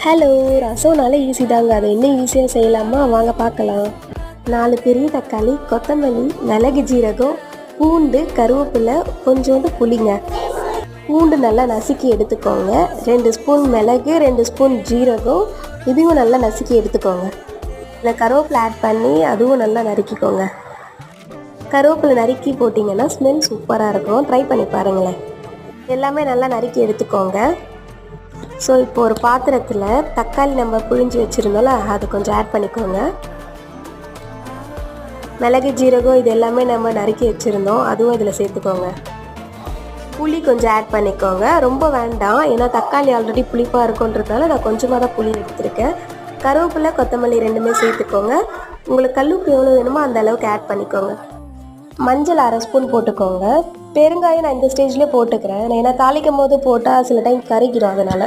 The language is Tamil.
ஹலோ, ரசம்னால ஈஸி தாங்க. அதை இன்னும் ஈஸியாக செய்யலாமா? வாங்க பார்க்கலாம். 4 பெரிய தக்காளி, கொத்தமல்லி, மிளகு, ஜீரகம், பூண்டு, கருவேப்பிலை, கொஞ்சோண்டு புளிங்க. பூண்டு நல்லா நசுக்கி எடுத்துக்கோங்க. 2 ஸ்பூன் மிளகு, 2 ஸ்பூன் ஜீரகம், இதையும் நல்லா நசுக்கி எடுத்துக்கோங்க. இல்லை கருவேப்பிலை ஆட் பண்ணி அதுவும் நல்லா நறுக்கிக்கோங்க. கருவேப்பிலை நறுக்கி போட்டிங்கன்னா ஸ்மெல் சூப்பராக இருக்கும். ட்ரை பண்ணி பாருங்களேன். எல்லாமே நல்லா நறுக்கி எடுத்துக்கோங்க. ஸோ இப்போ ஒரு பாத்திரத்தில் தக்காளி நம்ம புழிஞ்சு வச்சுருந்தோம்ல, அது கொஞ்சம் ஆட் பண்ணிக்கோங்க. மிளகு, ஜீரகம் இது எல்லாமே நம்ம நறுக்கி வச்சுருந்தோம், அதுவும் இதில் சேர்த்துக்கோங்க. புளி கொஞ்சம் ஆட் பண்ணிக்கோங்க. ரொம்ப வேண்டாம், ஏன்னா தக்காளி ஆல்ரெடி புளிப்பாக இருக்குன்றதால நான் கொஞ்சமாக தான் புளி எடுத்துருக்கேன். கருவேப்பிலை, கொத்தமல்லி ரெண்டுமே சேர்த்துக்கோங்க. உங்களுக்கு கல்லுப்பு எவ்வளோ வேணுமோ அந்த அளவுக்கு ஆட் பண்ணிக்கோங்க. மஞ்சள் 1/2 ஸ்பூன் போட்டுக்கோங்க. பெருங்காயம் நான் இந்த ஸ்டேஜ்லேயே போட்டுக்கிறேன், ஏன்னா தாளிக்கும் போது போட்டால் சில டைம் கருகிடும், அதனால்